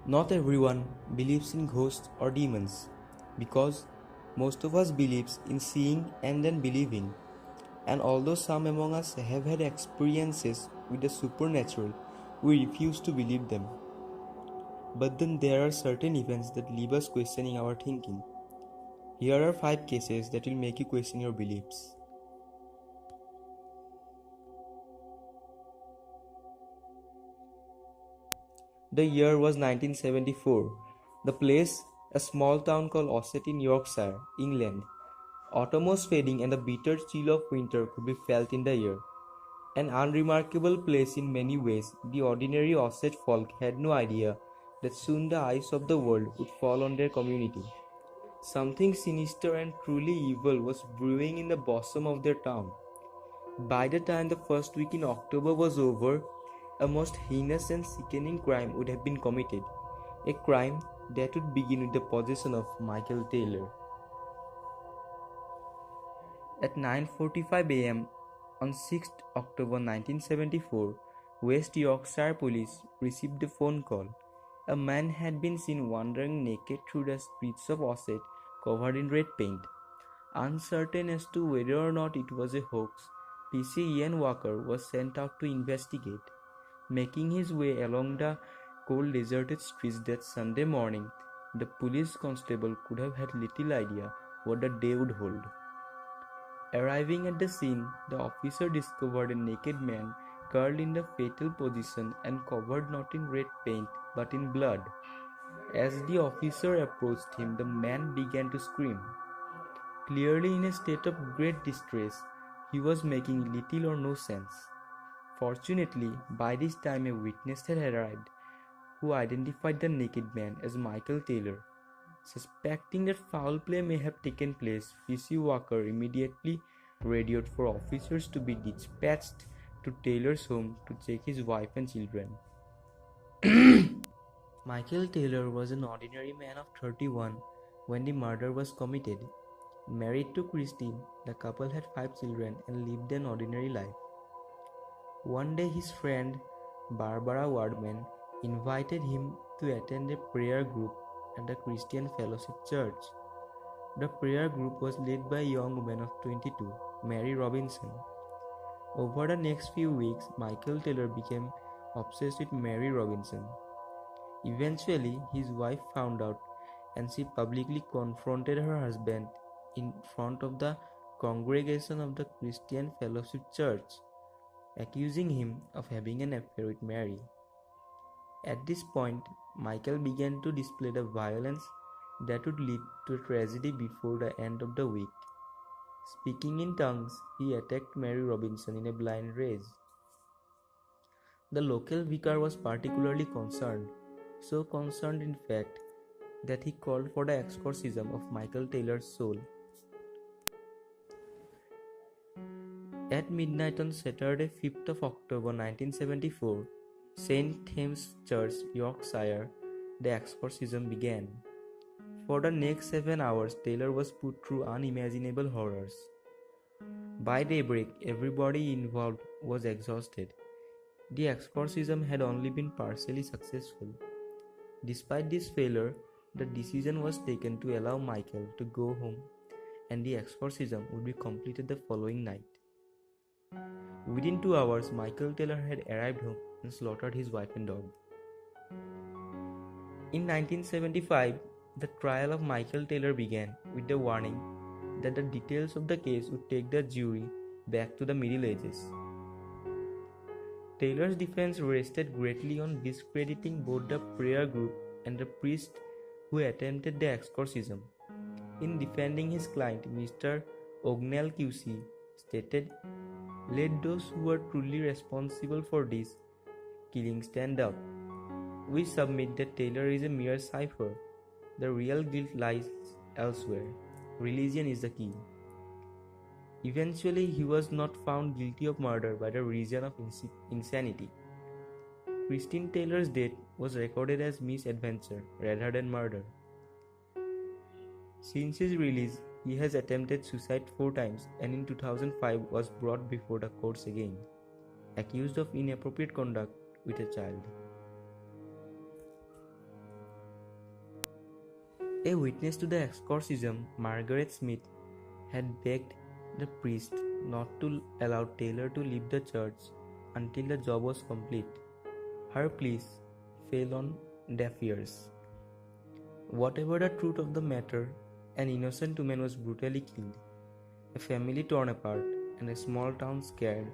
Not everyone believes in ghosts or demons because most of us believes in seeing and then believing. And although some among us have had experiences with the supernatural, we refuse to believe them. But then there are certain events that leave us questioning our thinking. Here are 5 cases that will make you question your beliefs. The year was 1974. The place, a small town called Ossett in Yorkshire, England. Autumn was fading and the bitter chill of winter could be felt in the air. An unremarkable place in many ways, the ordinary Ossett folk had no idea that soon the eyes of the world would fall on their community. Something sinister and truly evil was brewing in the bosom of their town. By the time the first week in October was over, a most heinous and sickening crime would have been committed. A crime that would begin with the possession of Michael Taylor. At 9:45 am on 6th October 1974, West Yorkshire police received a phone call. A man had been seen wandering naked through the streets of Ossett covered in red paint. Uncertain as to whether or not it was a hoax, PC Ian Walker was sent out to investigate. Making his way along the cold deserted streets that Sunday morning, the police constable could have had little idea what the day would hold. Arriving at the scene, the officer discovered a naked man curled in the fetal position and covered not in red paint but in blood. As the officer approached him, the man began to scream. Clearly in a state of great distress, he was making little or no sense. Fortunately, by this time a witness had arrived who identified the naked man as Michael Taylor. Suspecting that foul play may have taken place, PC Walker immediately radioed for officers to be dispatched to Taylor's home to check his wife and children. Michael Taylor was an ordinary man of 31 when the murder was committed. Married to Christine, the couple had 5 children and lived an ordinary life. One day his friend Barbara Wardman invited him to attend a prayer group at the Christian Fellowship Church. The prayer group was led by a young woman of 22, Mary Robinson. Over the next few weeks, Michael Taylor became obsessed with Mary Robinson. Eventually, his wife found out and she publicly confronted her husband in front of the congregation of the Christian Fellowship Church, accusing him of having an affair with Mary. At this point, Michael began to display the violence that would lead to a tragedy before the end of the week. Speaking in tongues, he attacked Mary Robinson in a blind rage. The local vicar was particularly concerned, so concerned in fact that he called for the exorcism of Michael Taylor's soul. At midnight on Saturday, 5th of October 1974, St. Thames Church, Yorkshire, the exorcism began. For the next 7 hours, Taylor was put through unimaginable horrors. By daybreak, everybody involved was exhausted. The exorcism had only been partially successful. Despite this failure, the decision was taken to allow Michael to go home and the exorcism would be completed the following night. Within 2 hours, Michael Taylor had arrived home and slaughtered his wife and dog. In 1975, the trial of Michael Taylor began with the warning that the details of the case would take the jury back to the Middle Ages. Taylor's defense rested greatly on discrediting both the prayer group and the priest who attempted the exorcism. In defending his client, Mr. Ognell QC stated, "Let those who are truly responsible for this killing stand up. We submit that Taylor is a mere cipher. The real guilt lies elsewhere. Religion is the key." Eventually, he was not found guilty of murder by the reason of insanity. Christine Taylor's death was recorded as misadventure rather than murder. Since his release, he has attempted suicide 4 times and in 2005 was brought before the courts again, accused of inappropriate conduct with a child. A witness to the exorcism, Margaret Smith, had begged the priest not to allow Taylor to leave the church until the job was complete. Her pleas fell on deaf ears. Whatever the truth of the matter, an innocent woman was brutally killed, a family torn apart, and a small town scared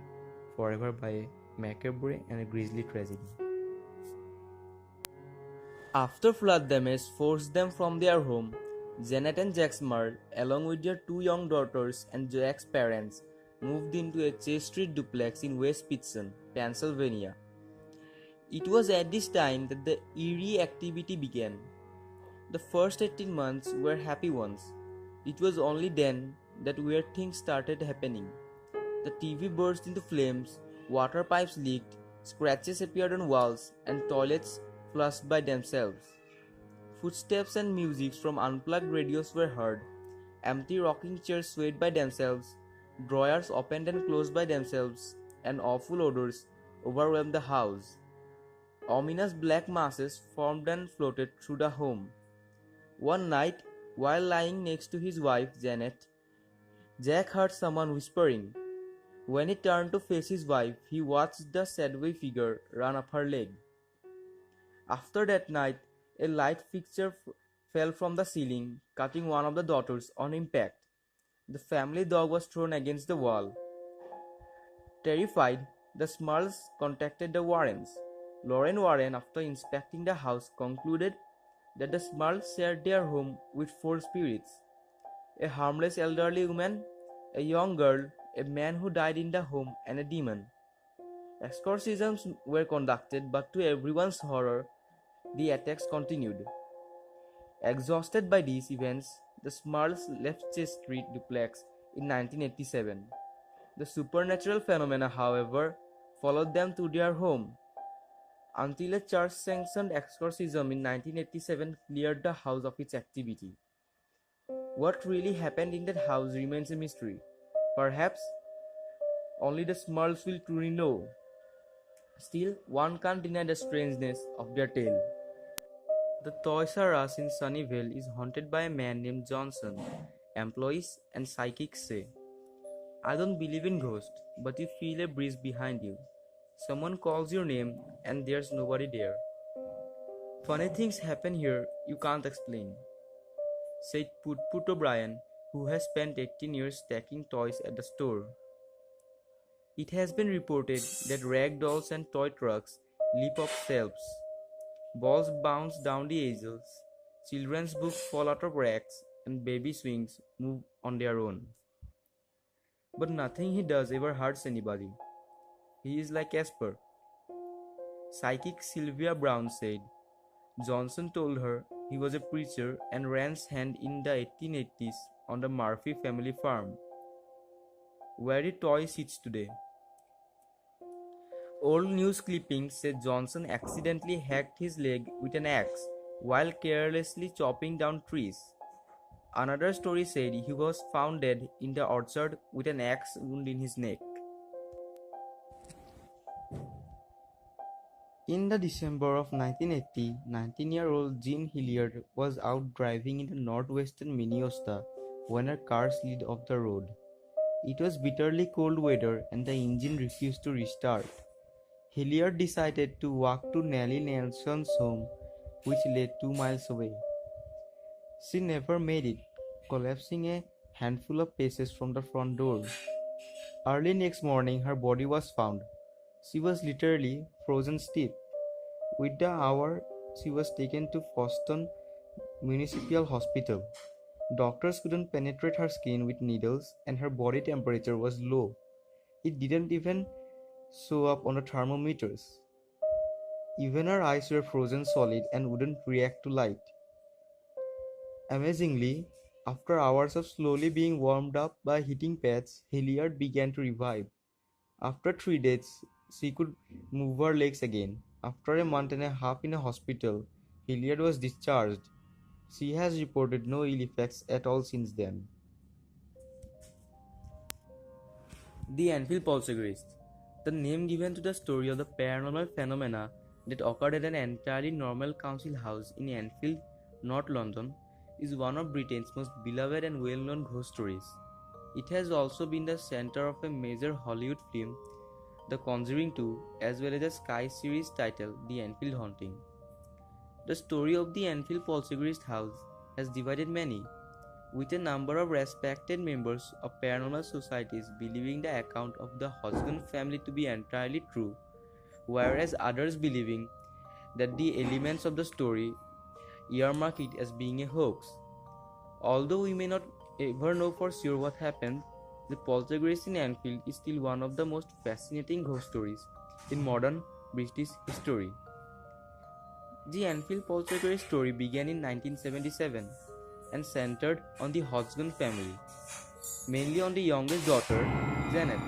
forever by a macabre and a grisly tragedy. After flood damage forced them from their home, Janet and Jack Smurl, along with their two young daughters and Jack's parents, moved into a Chase Street duplex in West Pittston, Pennsylvania. It was at this time that the eerie activity began. The first 18 months were happy ones. It was only then that weird things started happening. The TV burst into flames, water pipes leaked, scratches appeared on walls, and toilets flushed by themselves. Footsteps and music from unplugged radios were heard. Empty rocking chairs swayed by themselves, drawers opened and closed by themselves, and awful odors overwhelmed the house. Ominous black masses formed and floated through the home. One night, while lying next to his wife, Janet, Jack heard someone whispering. When he turned to face his wife, he watched the shadowy figure run up her leg. After that night, a light fixture fell from the ceiling, cutting one of the daughters on impact. The family dog was thrown against the wall. Terrified, the Smurls contacted the Warrens. Lauren Warren, after inspecting the house, concluded that the Smurls shared their home with four spirits: a harmless elderly woman, a young girl, a man who died in the home, and a demon. Exorcisms were conducted, but to everyone's horror, the attacks continued. Exhausted by these events, the Smurls left Chase Street duplex in 1987. The supernatural phenomena, however, followed them to their home, until a church-sanctioned exorcism in 1987 cleared the house of its activity. What really happened in that house remains a mystery. Perhaps only the Smurls will truly know. Still, one can't deny the strangeness of their tale. The Toys R Us in Sunnyvale is haunted by a man named Johnson. Employees and psychics say, "I don't believe in ghosts, but you feel a breeze behind you. Someone calls your name and there's nobody there. Funny things happen here you can't explain," said Put O'Brien, who has spent 18 years stacking toys at the store. It has been reported that rag dolls and toy trucks leap off shelves. Balls bounce down the aisles, children's books fall out of racks, and baby swings move on their own. But nothing he does ever hurts anybody. He is like Casper. Psychic Sylvia Brown said Johnson told her he was a preacher and ran hand in the 1880s on the Murphy family farm, where the toy sits today. Old news clippings say Johnson accidentally hacked his leg with an axe while carelessly chopping down trees. Another story said he was found dead in the orchard with an axe wound in his neck. In the December of 1980, 19-year-old Jean Hilliard was out driving in the northwestern Minnesota when her car slid off the road. It was bitterly cold weather and the engine refused to restart. Hilliard decided to walk to Nellie Nelson's home, which lay 2 miles away. She never made it, collapsing a handful of paces from the front door. Early next morning, her body was found. She was literally frozen stiff. With the hour, she was taken to Boston Municipal Hospital. Doctors couldn't penetrate her skin with needles, and her body temperature was low. It didn't even show up on the thermometers. Even her eyes were frozen solid and wouldn't react to light. Amazingly, after hours of slowly being warmed up by heating pads, Hilliard began to revive. After 3 days, she could move her legs again. After a month and a half in a hospital, Hilliard was discharged. She has reported no ill effects at all since then. The Enfield Poltergeist. The name given to the story of the paranormal phenomena that occurred at an entirely normal council house in Enfield, North London, is one of Britain's most beloved and well-known ghost stories. It has also been the center of a major Hollywood film, The Conjuring 2, as well as a Sky series titled The Enfield Haunting. The story of the Enfield Poltergeist House has divided many, with a number of respected members of paranormal societies believing the account of the Hodgson family to be entirely true, whereas others believing that the elements of the story earmark it as being a hoax. Although we may not ever know for sure what happened, the poltergeist in Enfield is still one of the most fascinating ghost stories in modern British history. The Enfield poltergeist story began in 1977 and centered on the Hodgson family, mainly on the youngest daughter, Janet.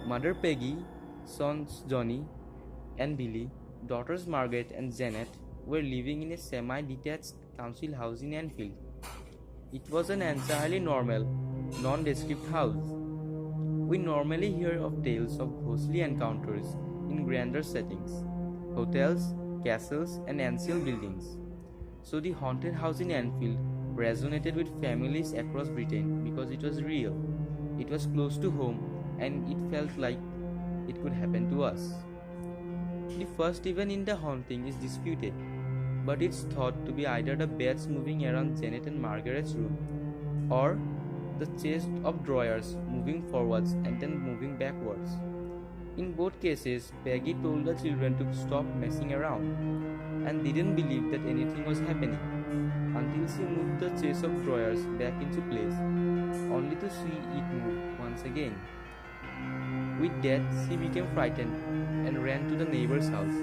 Mother Peggy, sons Johnny and Billy, daughters Margaret and Janet were living in a semi-detached council house in Enfield. It was an entirely normal, nondescript house. We normally hear of tales of ghostly encounters in grander settings, hotels, castles, and ancient buildings. So the haunted house in Enfield resonated with families across Britain because it was real, it was close to home, and it felt like it could happen to us. The first event in the haunting is disputed, but it's thought to be either the beds moving around Janet and Margaret's room, or the chest of drawers moving forwards and then moving backwards. In both cases, Peggy told the children to stop messing around and didn't believe that anything was happening until she moved the chest of drawers back into place, only to see it move once again. With that, she became frightened and ran to the neighbor's house.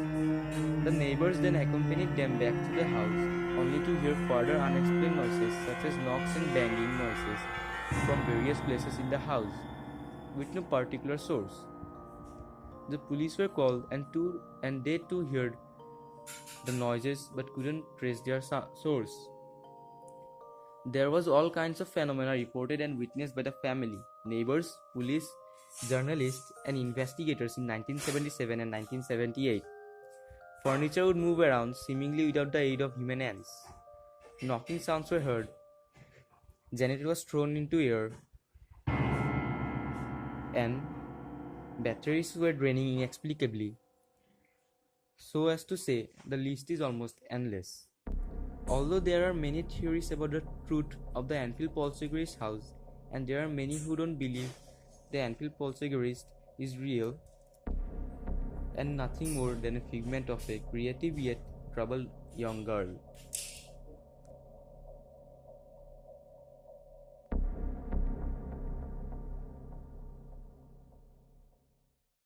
The neighbors then accompanied them back to the house, only to hear further unexplained noises such as knocks and banging noises from various places in the house, with no particular source. The police were called and they too heard the noises but couldn't trace their source. There was all kinds of phenomena reported and witnessed by the family, neighbors, police, journalists, and investigators in 1977 and 1978. Furniture would move around seemingly without the aid of human hands. Knocking sounds were heard. Janet was thrown into air, and batteries were draining inexplicably. So as to say, the list is almost endless. Although there are many theories about the truth of the Enfield poltergeist house, and there are many who don't believe the Enfield poltergeist is real and nothing more than a figment of a creative yet troubled young girl.